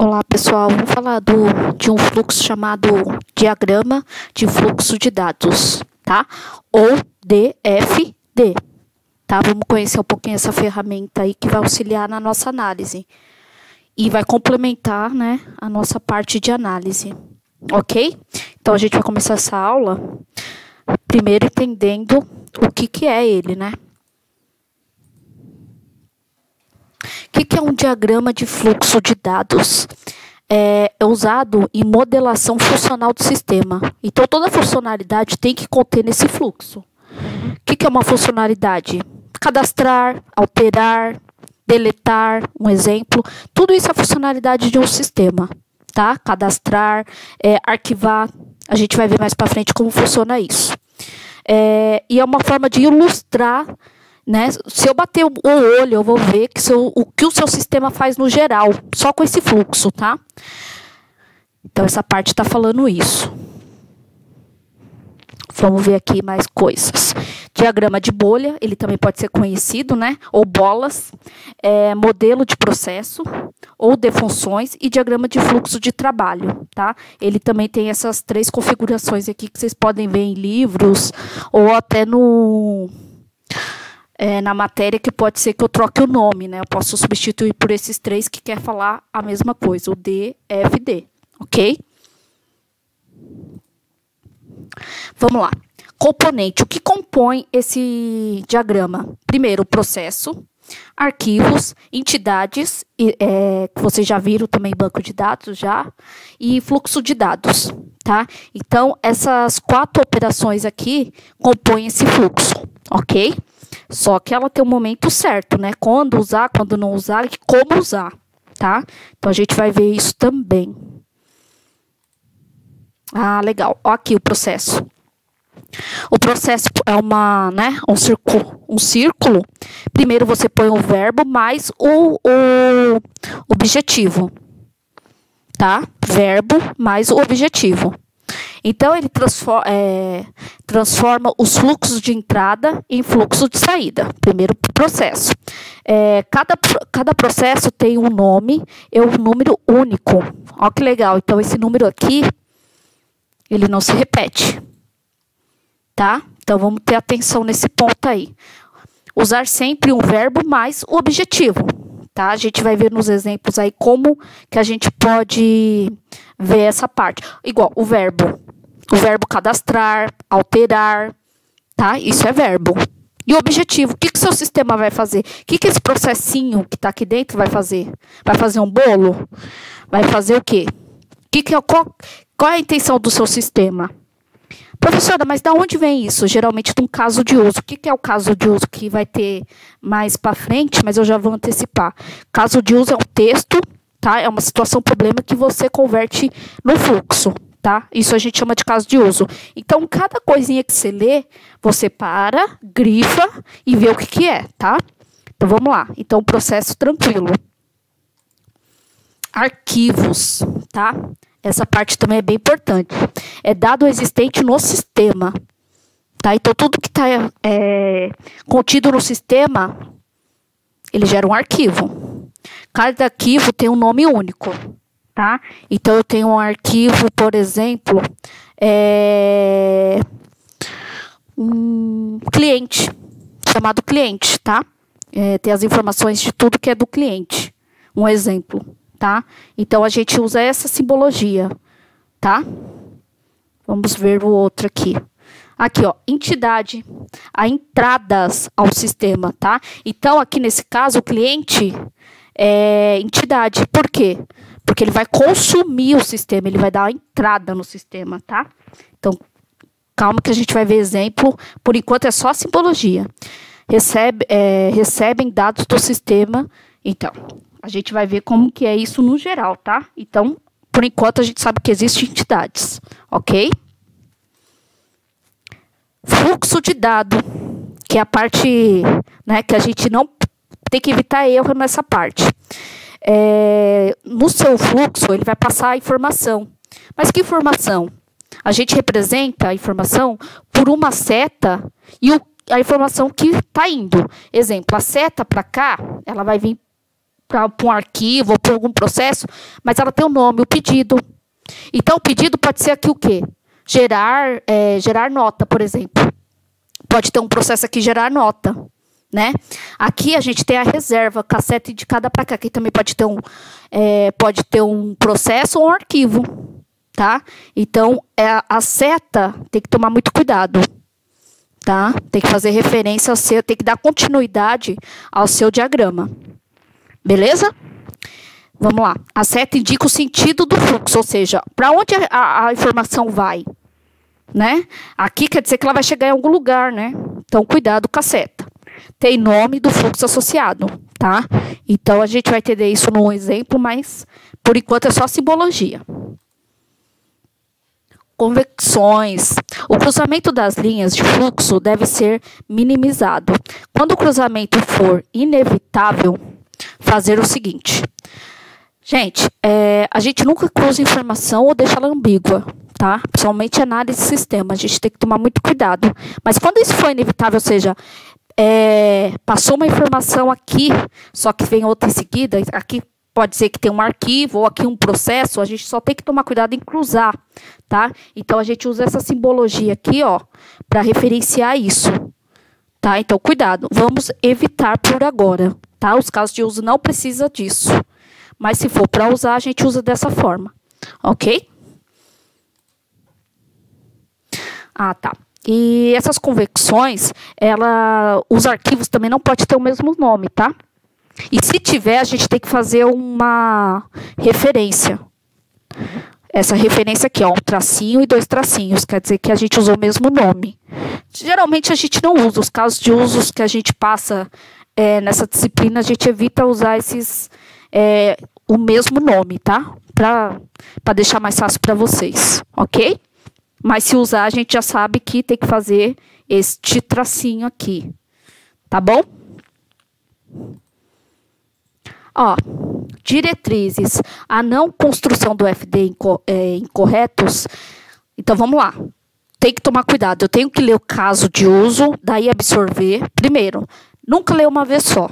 Olá pessoal, vamos falar de um fluxo chamado diagrama de fluxo de dados, tá? Ou DFD, tá? Vamos conhecer um pouquinho essa ferramenta aí que vai auxiliar na nossa análise e vai complementar, né, a nossa parte de análise, ok? Então a gente vai começar essa aula primeiro entendendo o que é ele, né? O que é um diagrama de fluxo de dados? É usado em modelação funcional do sistema. Então, toda funcionalidade tem que conter nesse fluxo. O que é uma funcionalidade? Cadastrar, alterar, deletar, um exemplo. Tudo isso é funcionalidade de um sistema, tá? Cadastrar, arquivar. A gente vai ver mais para frente como funciona isso. E é uma forma de ilustrar, né? Se eu bater o olho, eu vou ver que o que o seu sistema faz no geral, só com esse fluxo, tá? Então, essa parte está falando isso. Vamos ver aqui mais coisas. Diagrama de bolha, ele também pode ser conhecido, né? Ou bolas, modelo de processo, ou de funções, e diagrama de fluxo de trabalho, tá? Ele também tem essas três configurações aqui que vocês podem ver em livros, ou até na matéria, que pode ser que eu troque o nome, né? Eu posso substituir por esses três que quer falar a mesma coisa, o DFD, ok? Vamos lá. Componente, o que compõe esse diagrama? Primeiro, o processo, arquivos, entidades, que vocês já viram também banco de dados já, e fluxo de dados, tá? Então, essas quatro operações aqui compõem esse fluxo, ok? Só que ela tem um momento certo, né? Quando usar, quando não usar e como usar, tá? Então, a gente vai ver isso também. Ah, legal. Ó, aqui o processo. O processo é um círculo. Primeiro você põe o verbo mais o objetivo, tá? Verbo mais o objetivo. Então, ele transforma os fluxos de entrada em fluxo de saída. Primeiro processo. Cada processo tem um nome e um número único. Olha que legal. Então, esse número aqui, ele não se repete. Tá? Então, vamos ter atenção nesse ponto aí. Usar sempre um verbo mais o objetivo. Tá? A gente vai ver nos exemplos aí como que a gente pode ver essa parte. Igual, o verbo cadastrar, alterar, tá? Isso é verbo. E o objetivo, o que seu sistema vai fazer? O que esse processinho que está aqui dentro vai fazer? Vai fazer um bolo? Vai fazer o quê? Qual é a intenção do seu sistema? Professora, mas de onde vem isso? Geralmente de um caso de uso. O que é o caso de uso que vai ter mais para frente, mas eu já vou antecipar. Caso de uso é um texto, tá? É uma situação, problema que você converte no fluxo, tá? Isso a gente chama de caso de uso. Então, cada coisinha que você lê, você para, grifa e vê o que é, tá? Então, vamos lá. Então, processo tranquilo. Arquivos, tá? Essa parte também é bem importante. É dado existente no sistema, tá? Então, tudo que está contido no sistema, ele gera um arquivo. Cada arquivo tem um nome único, tá? Então, eu tenho um arquivo, por exemplo, um cliente, chamado cliente, tá? Tem as informações de tudo que é do cliente. Um exemplo. Tá? Então, a gente usa essa simbologia, tá? Vamos ver o outro aqui. Aqui, ó, entidade, a entradas ao sistema, tá? Então, aqui nesse caso, o cliente é entidade. Por quê? Porque ele vai consumir o sistema, ele vai dar a entrada no sistema, tá? Então, calma que a gente vai ver exemplo. Por enquanto, é só simbologia. Recebem dados do sistema, então... A gente vai ver como que é isso no geral, tá? Então, por enquanto, a gente sabe que existem entidades, ok? Fluxo de dado, que é a parte, né, que a gente não tem que evitar erro nessa parte. No seu fluxo, ele vai passar a informação. Mas que informação? A gente representa a informação por uma seta e a informação que está indo. Exemplo, a seta para cá, ela vai vir para um arquivo ou para algum processo, mas ela tem o nome, o pedido. Então, o pedido pode ser aqui o quê? Gerar nota, por exemplo. Pode ter um processo aqui, gerar nota, né? Aqui a gente tem a reserva, cassete indicada para cá. Aqui também pode ter um processo ou um arquivo, tá? Então, a seta tem que tomar muito cuidado, tá? Tem que fazer referência tem que dar continuidade ao seu diagrama. Beleza? Vamos lá. A seta indica o sentido do fluxo, ou seja, para onde a informação vai, né? Aqui quer dizer que ela vai chegar em algum lugar, né? Então, cuidado com a seta. Tem nome do fluxo associado, tá? Então, a gente vai entender isso num exemplo, mas, por enquanto, é só simbologia. Convecções. O cruzamento das linhas de fluxo deve ser minimizado. Quando o cruzamento for inevitável, fazer o seguinte. Gente, a gente nunca cruza informação ou deixa ela ambígua, tá? Principalmente análise de sistema, a gente tem que tomar muito cuidado. Mas quando isso for inevitável, ou seja, passou uma informação aqui, só que vem outra em seguida, aqui pode ser que tem um arquivo ou aqui um processo, a gente só tem que tomar cuidado em cruzar, tá? Então, a gente usa essa simbologia aqui, ó, para referenciar isso, tá? Então, cuidado, vamos evitar por agora, tá? Os casos de uso não precisa disso. Mas se for para usar, a gente usa dessa forma, ok? Ah, tá. E essas convecções, os arquivos também não podem ter o mesmo nome, tá? E se tiver, a gente tem que fazer uma referência. Essa referência aqui, ó, um tracinho e 2 tracinhos, quer dizer que a gente usou o mesmo nome. Geralmente a gente não usa, os casos de usos que a gente passa nessa disciplina, a gente evita usar o mesmo nome, tá? Para deixar mais fácil para vocês, ok? Mas se usar, a gente já sabe que tem que fazer este tracinho aqui, tá bom? Ó, diretrizes. A não construção do FD incorretos. Então, vamos lá. Tem que tomar cuidado. Eu tenho que ler o caso de uso, daí absorver. Primeiro, nunca ler uma vez só,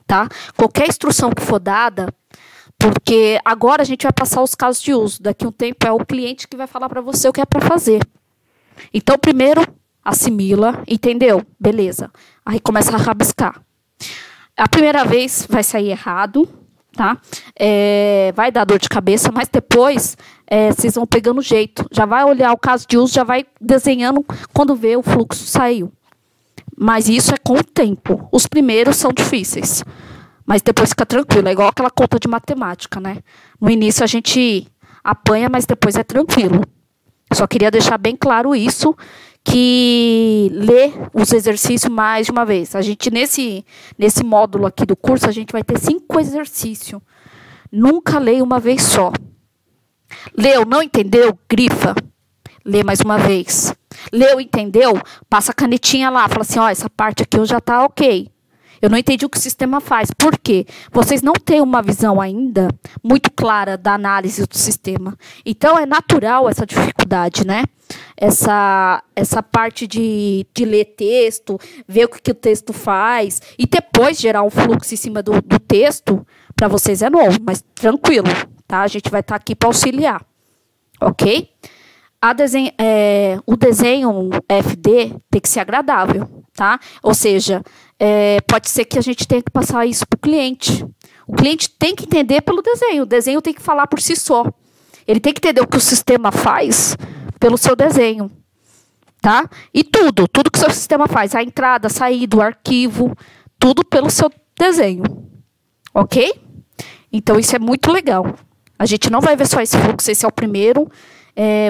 tá? Qualquer instrução que for dada, porque agora a gente vai passar os casos de uso. Daqui a um tempo é o cliente que vai falar para você o que é para fazer. Então, primeiro, assimila, entendeu? Beleza. Aí começa a rabiscar. A primeira vez vai sair errado, tá? Vai dar dor de cabeça, mas depois vocês vão pegando jeito. Já vai olhar o caso de uso, já vai desenhando quando vê o fluxo saiu. Mas isso é com o tempo. Os primeiros são difíceis. Mas depois fica tranquilo. É igual aquela conta de matemática, né? No início a gente apanha, mas depois é tranquilo. Só queria deixar bem claro isso, que ler os exercícios mais de uma vez. A gente, nesse módulo aqui do curso, a gente vai ter 5 exercícios. Nunca leia uma vez só. Leu, não entendeu? Grifa. Lê mais uma vez. Leu, entendeu? Passa a canetinha lá. Fala assim, ó, essa parte aqui já tá ok. Eu não entendi o que o sistema faz. Por quê? Vocês não têm uma visão ainda muito clara da análise do sistema. Então, é natural essa dificuldade, né? Essa parte de ler texto, ver o que o texto faz, e depois gerar um fluxo em cima do texto, para vocês é novo, mas tranquilo, tá? A gente vai estar aqui para auxiliar, ok? O desenho FD tem que ser agradável, tá? Ou seja, pode ser que a gente tenha que passar isso para o cliente. O cliente tem que entender pelo desenho. O desenho tem que falar por si só. Ele tem que entender o que o sistema faz pelo seu desenho, tá? E tudo que o seu sistema faz, a entrada, a saída, o arquivo, tudo pelo seu desenho, ok? Então, isso é muito legal. A gente não vai ver só esse fluxo, esse é o primeiro,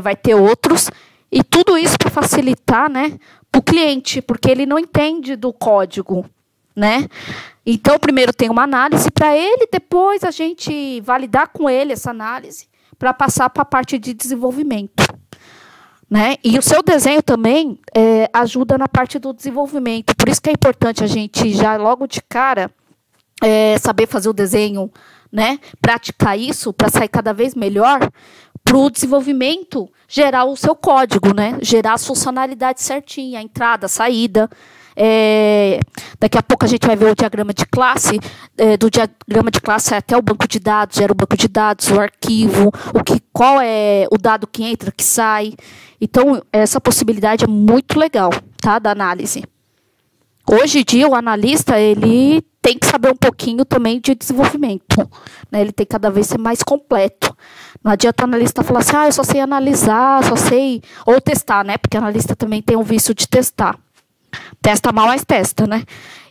vai ter outros, e tudo isso para facilitar, né, para o cliente, porque ele não entende do código, né? Então, primeiro tem uma análise para ele, depois a gente validar com ele essa análise para passar para a parte de desenvolvimento, né? E o seu desenho também ajuda na parte do desenvolvimento. Por isso que é importante a gente já logo de cara saber fazer o desenho, né? Praticar isso para sair cada vez melhor, para o desenvolvimento gerar o seu código, né? Gerar as funcionalidades certinhas, a entrada, a saída. Daqui a pouco a gente vai ver o diagrama de classe. Do diagrama de classe até o banco de dados, gera o banco de dados, o arquivo, qual é o dado que entra, que sai. Então, essa possibilidade é muito legal, tá, da análise. Hoje em dia, o analista, ele tem que saber um pouquinho também de desenvolvimento, né? Ele tem que cada vez ser mais completo. Não adianta o analista falar assim, eu só sei analisar, só sei... Ou testar, né? Porque o analista também tem o vício de testar. Testa mal, mas testa, né?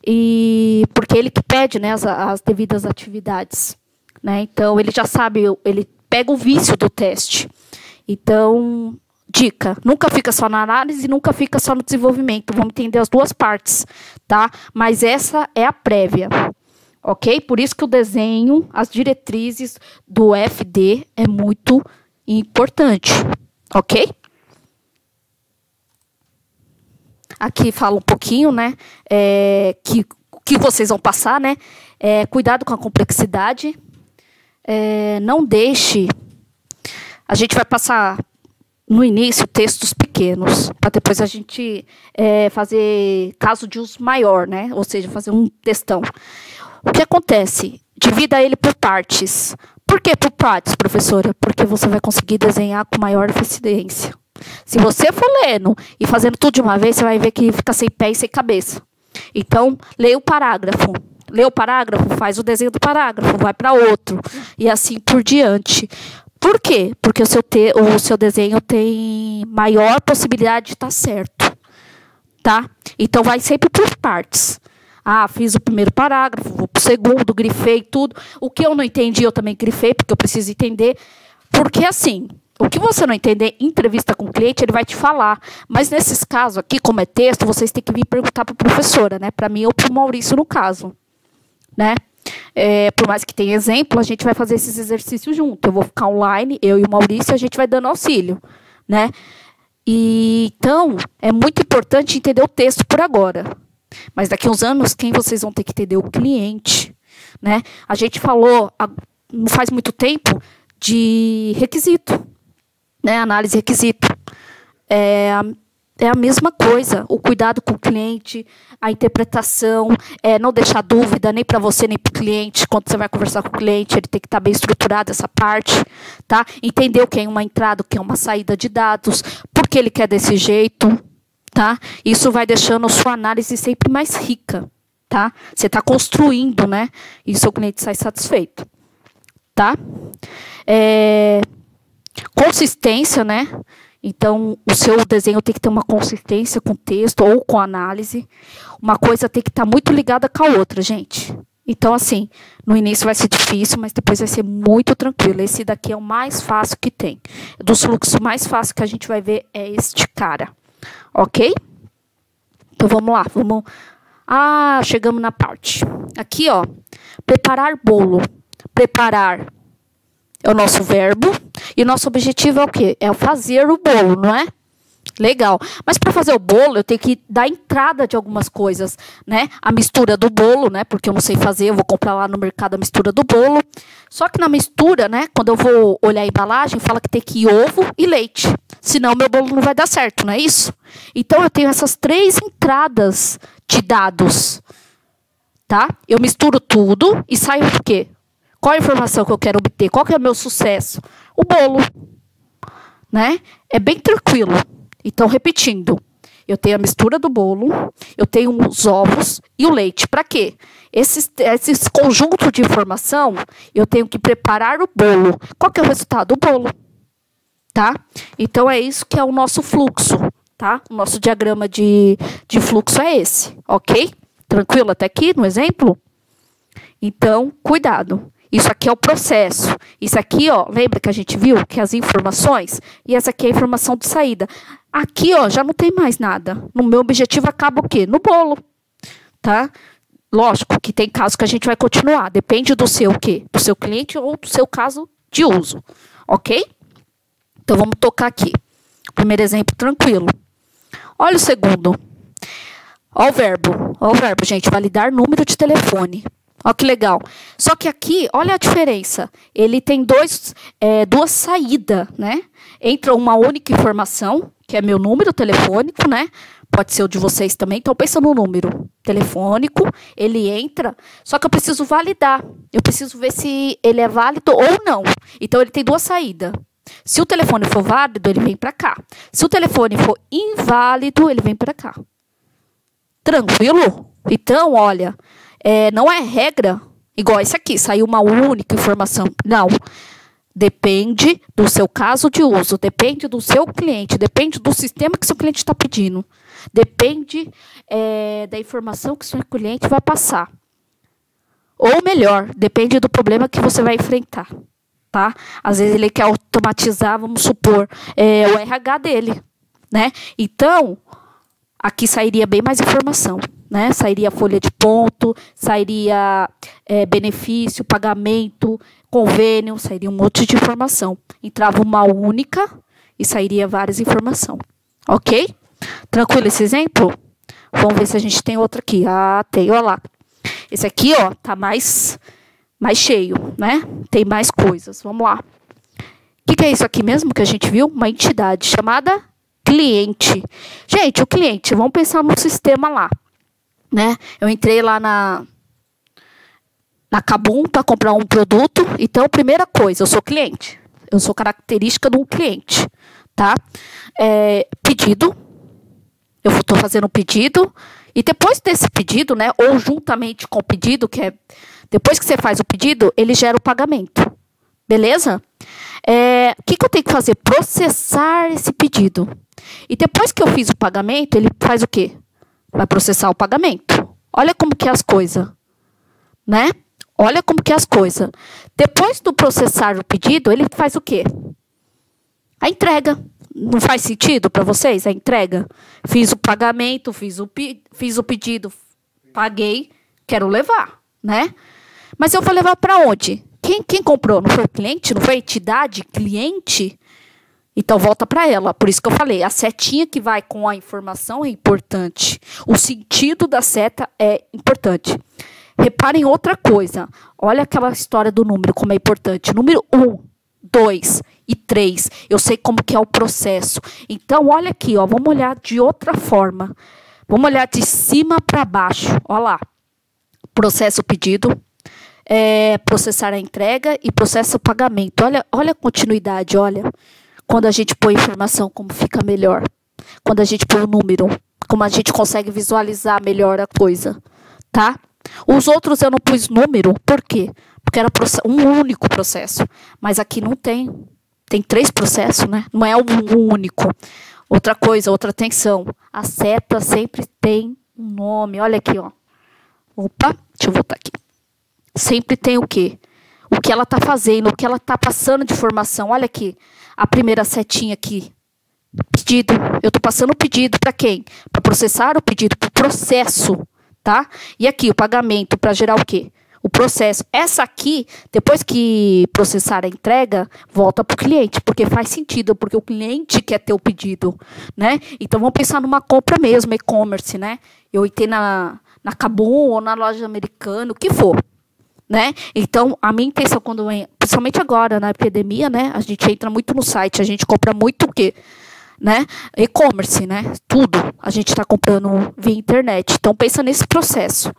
E porque ele que pede, né, as devidas atividades, né? Então, ele já sabe, ele pega o vício do teste. Então, dica, nunca fica só na análise, nunca fica só no desenvolvimento. Vamos entender as duas partes, tá? Mas essa é a prévia, ok? Por isso que o desenho, as diretrizes do FD é muito importante, ok? Aqui fala um pouquinho, né, que vocês vão passar, né, cuidado com a complexidade, não deixe, a gente vai passar no início textos pequenos, para depois a gente fazer caso de uso maior, né, ou seja, fazer um textão. O que acontece? Divida ele por partes. Por que por partes, professora? Porque você vai conseguir desenhar com maior eficiência. Se você for lendo e fazendo tudo de uma vez, você vai ver que fica sem pé e sem cabeça. Então, leia o parágrafo. Lê o parágrafo, faz o desenho do parágrafo, vai para outro. E assim por diante. Por quê? Porque o seu desenho tem maior possibilidade de estar certo. Tá? Então, vai sempre por partes. Fiz o primeiro parágrafo, vou para o segundo, grifei tudo. O que eu não entendi, eu também grifei, porque eu preciso entender. Porque assim... O que você não entender em entrevista com o cliente, ele vai te falar. Mas nesses casos aqui, como é texto, vocês têm que vir perguntar para a professora, né? Para mim ou para o Maurício, no caso. Né? Por mais que tenha exemplo, a gente vai fazer esses exercícios junto. Eu vou ficar online, eu e o Maurício, a gente vai dando auxílio. Né? Então, é muito importante entender o texto por agora. Mas daqui a uns anos, quem vocês vão ter que entender? O cliente. Né? A gente falou, não faz muito tempo, de requisito. Né, análise requisito. É a mesma coisa, o cuidado com o cliente, a interpretação, não deixar dúvida nem para você nem para o cliente, quando você vai conversar com o cliente, ele tem que estar bem estruturado essa parte, tá? Entender o que é uma entrada, o que é uma saída de dados, por que ele quer desse jeito, tá? Isso vai deixando a sua análise sempre mais rica, tá? Você está construindo, né? E o seu cliente sai satisfeito, tá? Consistência, né? Então, o seu desenho tem que ter uma consistência com o texto ou com a análise. Uma coisa tem que estar muito ligada com a outra, gente. Então, assim, no início vai ser difícil, mas depois vai ser muito tranquilo. Esse daqui é o mais fácil que tem. Dos fluxos mais fácil que a gente vai ver é este cara. Ok? Então, vamos lá. Chegamos na parte. Aqui, ó. Preparar bolo. Preparar é o nosso verbo. E o nosso objetivo é o quê? É fazer o bolo, não é? Legal. Mas para fazer o bolo, eu tenho que dar entrada de algumas coisas, né? A mistura do bolo, né? Porque eu não sei fazer, eu vou comprar lá no mercado a mistura do bolo. Só que na mistura, né? Quando eu vou olhar a embalagem, fala que tem que ir ovo e leite. Senão meu bolo não vai dar certo, não é isso? Então eu tenho essas 3 entradas de dados, tá? Eu misturo tudo e saio o quê? Qual a informação que eu quero obter? Qual que é o meu sucesso? O bolo, né? É bem tranquilo. Então, repetindo, eu tenho a mistura do bolo, eu tenho os ovos e o leite. Para quê? Esses conjuntos de informação, eu tenho que preparar o bolo. Qual que é o resultado? O bolo, tá? Então, é isso que é o nosso fluxo, tá? O nosso diagrama de fluxo é esse, ok? Tranquilo até aqui no exemplo? Então, cuidado. Isso aqui é o processo. Isso aqui, ó, lembra que a gente viu que as informações, e essa aqui é a informação de saída. Aqui, ó, já não tem mais nada. No meu objetivo acaba o quê? No bolo, tá? Lógico que tem casos que a gente vai continuar. Depende do seu o quê? Do seu cliente ou do seu caso de uso, ok? Então, vamos tocar aqui. Primeiro exemplo, tranquilo. Olha o segundo. Olha o verbo, gente. Validar número de telefone. Olha que legal. Só que aqui, olha a diferença. Ele tem duas saídas, né? Entra uma única informação, que é meu número telefônico, né? pode ser o de vocês também. Então, pensa no número telefônico, ele entra, só que eu preciso validar. Eu preciso ver se ele é válido ou não. Então, ele tem duas saídas. Se o telefone for válido, ele vem para cá. Se o telefone for inválido, ele vem para cá. Tranquilo? Então, olha, não é regra igual esse aqui, saiu uma única informação. Não. Depende do seu caso de uso, depende do seu cliente, depende do sistema que seu cliente está pedindo, depende da informação que seu cliente vai passar. Ou melhor, depende do problema que você vai enfrentar, tá? Às vezes ele quer automatizar, vamos supor, o RH dele, né? Então, aqui sairia bem mais informação, né? Sairia folha de ponto, sairia benefício, pagamento, convênio, sairia um monte de informação. Entrava uma única e sairia várias informações. Ok? Tranquilo esse exemplo? Vamos ver se a gente tem outro aqui. Ah, tem, olha lá. Esse aqui, ó, tá mais cheio, né? Tem mais coisas. Vamos lá. O que é isso aqui mesmo que a gente viu? Uma entidade chamada cliente. Gente, o cliente, vamos pensar no sistema lá, né? Eu entrei lá na Kabum para comprar um produto. Então, primeira coisa, eu sou cliente. Eu sou característica de um cliente, tá? Pedido. Eu estou fazendo um pedido. E depois desse pedido, né? Ou juntamente com o pedido, depois que você faz o pedido, ele gera o pagamento. Beleza? O que eu tenho que fazer? Processar esse pedido. E depois que eu fiz o pagamento, ele faz o quê? Vai processar o pagamento. Olha como que é as coisas, né? Olha como que é as coisas. Depois do processar o pedido, ele faz o quê? A entrega. Não faz sentido para vocês a entrega? Fiz o pagamento, fiz o pedido, paguei, quero levar, né? Mas eu vou levar para onde? Quem comprou? Não foi o cliente? Não foi a entidade? Cliente? Então, volta para ela. Por isso que eu falei, a setinha que vai com a informação é importante. O sentido da seta é importante. Reparem outra coisa. Olha aquela história do número, como é importante. Número 1, 2 e 3. Eu sei como que é o processo. Então, olha aqui, ó, vamos olhar de outra forma. Vamos olhar de cima para baixo. Olha lá. Processo pedido. Processar a entrega e processa o pagamento. Olha a continuidade, olha. Quando a gente põe informação, como fica melhor. Quando a gente põe o número, como a gente consegue visualizar melhor a coisa, tá? Os outros eu não pus número, por quê? Porque era um único processo. Mas aqui não tem. Tem 3 processos, né? Não é um único. Outra coisa, outra atenção. A seta sempre tem um nome. Olha aqui, ó. Opa, deixa eu voltar aqui. Sempre tem o quê? O que ela está fazendo, o que ela está passando de informação. Olha aqui, a primeira setinha aqui. Pedido. Eu estou passando o pedido para quem? Para processar o pedido, para o processo, tá? E aqui, o pagamento, para gerar o quê? O processo. Essa aqui, depois que processar a entrega, volta para o cliente, porque faz sentido, porque o cliente quer ter o pedido, né? Então, vamos pensar numa compra mesmo, e-commerce, né? Eu entrei na Kabum ou na loja americana, o que for. Né? Então, a minha intenção, principalmente agora, na epidemia, né? A gente entra muito no site, a gente compra muito o quê? Né? E-commerce, né? Tudo a gente está comprando via internet. Então, pensa nesse processo,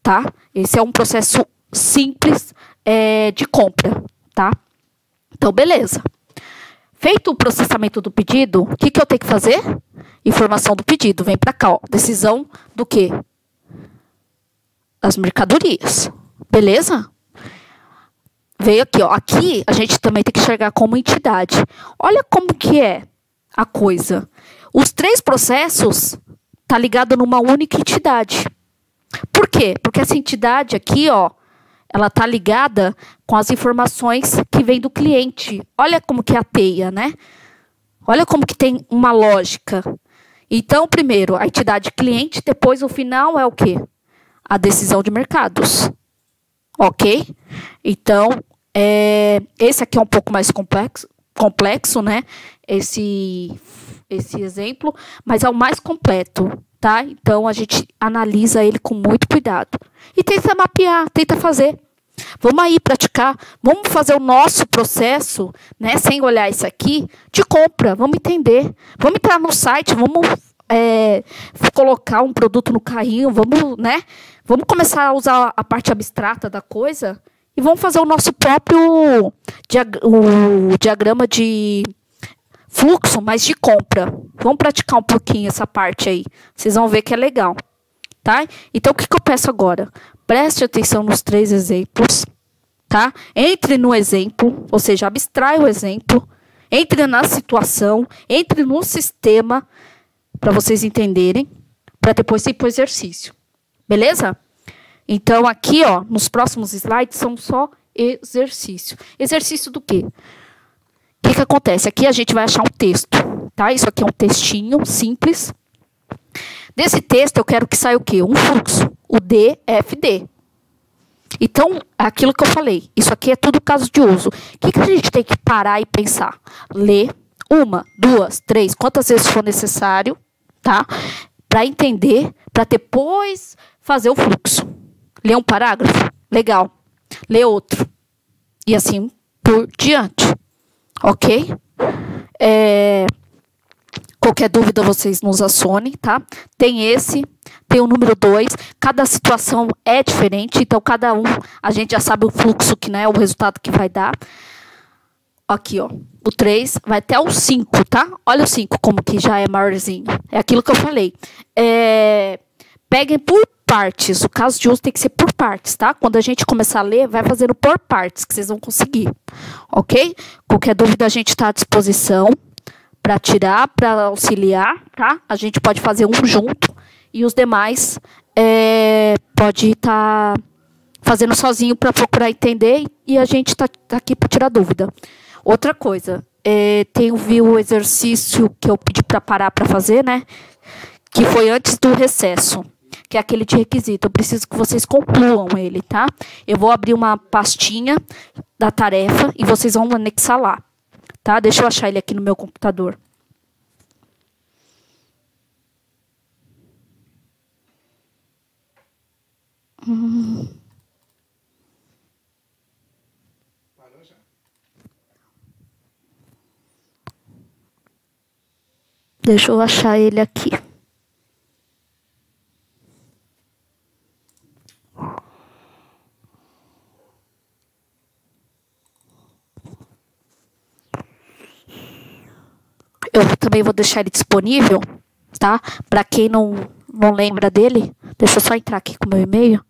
tá? Esse é um processo simples de compra, tá? Então, beleza. Feito o processamento do pedido, o que eu tenho que fazer? Informação do pedido, vem para cá, ó. Decisão do quê? Das mercadorias. Beleza? Veio aqui, ó. Aqui a gente também tem que enxergar como entidade. Olha como que é a coisa. Os 3 processos tá ligado numa única entidade. Por quê? Porque essa entidade aqui, ó, ela tá ligada com as informações que vem do cliente. Olha como que é a teia, né? Olha como que tem uma lógica. Então, primeiro, a entidade cliente, depois o final é o quê? A decisão de mercados. Ok? Então, esse aqui é um pouco mais complexo, né? Esse exemplo, mas é o mais completo, tá? Então, a gente analisa ele com muito cuidado. E tenta mapear, tenta fazer. Vamos aí praticar, vamos fazer o nosso processo, né? Sem olhar isso aqui, de compra, vamos entender. Vamos entrar no site, vamos colocar um produto no carrinho, vamos, né? Vamos começar a usar a parte abstrata da coisa e vamos fazer o nosso próprio diagrama de fluxo, mas de compra. Vamos praticar um pouquinho essa parte aí. Vocês vão ver que é legal, tá? Então, o que eu peço agora? Preste atenção nos 3 exemplos, tá? Entre no exemplo, ou seja, abstrai o exemplo, entre na situação, entre no sistema, para vocês entenderem, para depois ir para o exercício. Beleza? Então, aqui, ó, nos próximos slides, são só exercício. Exercício do quê? O que acontece? Aqui a gente vai achar um texto, tá? Isso aqui é um textinho simples. Desse texto, eu quero que saia o quê? Um fluxo, o DFD. Então, aquilo que eu falei, isso aqui é tudo caso de uso. O que a gente tem que parar e pensar? Ler 1, 2, 3, quantas vezes for necessário, tá? Para entender, para depois fazer o fluxo. Ler um parágrafo? Legal. Ler outro. E assim por diante. Ok? Qualquer dúvida vocês nos acionem, tá? Tem esse, tem o número 2. Cada situação é diferente, então cada um, a gente já sabe o fluxo, que, né, o resultado que vai dar. Aqui, ó, o 3 vai até o 5, tá? Olha o 5 como que já é maiorzinho. É aquilo que eu falei. Peguem por partes. O caso de uso tem que ser por partes, tá? Quando a gente começar a ler, vai fazendo por partes, que vocês vão conseguir. Ok? Qualquer dúvida a gente está à disposição para tirar, para auxiliar, tá? A gente pode fazer um junto e os demais pode estar fazendo sozinho para procurar entender e a gente está aqui para tirar dúvida. Outra coisa, viu o exercício que eu pedi para parar para fazer, né? Que foi antes do recesso, que é aquele de requisito. Eu preciso que vocês concluam ele, tá? Eu vou abrir uma pastinha da tarefa e vocês vão anexar lá, tá? Deixa eu achar ele aqui no meu computador. Deixa eu achar ele aqui. Eu também vou deixar ele disponível, tá? Para quem não lembra dele, deixa eu só entrar aqui com o meu e-mail.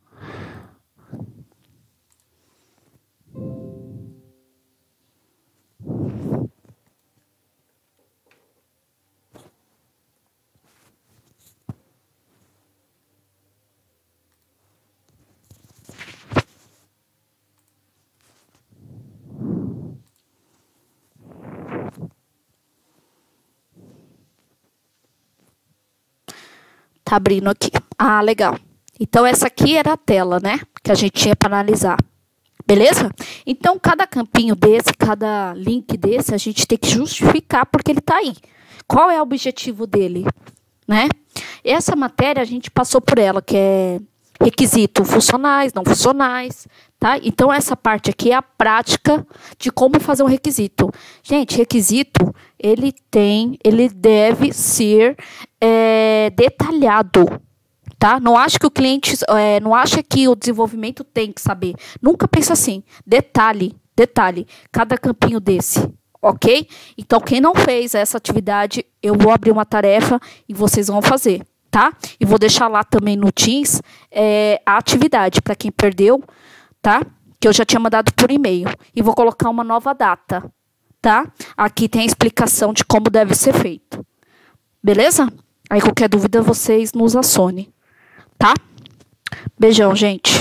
Tá abrindo aqui. Ah, legal. Então, essa aqui era a tela, né? Que a gente tinha para analisar. Beleza? Então, cada campinho desse, cada link desse, a gente tem que justificar porque ele está aí. Qual é o objetivo dele, né? Essa matéria, a gente passou por ela, que é requisito funcionais, não funcionais, tá? Então, essa parte aqui é a prática de como fazer um requisito. Gente, requisito, ele deve ser detalhado, tá? Não acha que o cliente, não acha que o desenvolvimento tem que saber. Nunca pensa assim. Detalhe, cada campinho desse, ok? Então, quem não fez essa atividade, eu vou abrir uma tarefa e vocês vão fazer, tá? E vou deixar lá também no Teams a atividade, para quem perdeu, tá? Que eu já tinha mandado por e-mail. E vou colocar uma nova data, tá? Aqui tem a explicação de como deve ser feito. Beleza? Aí, qualquer dúvida, vocês nos acionem, tá? Beijão, gente.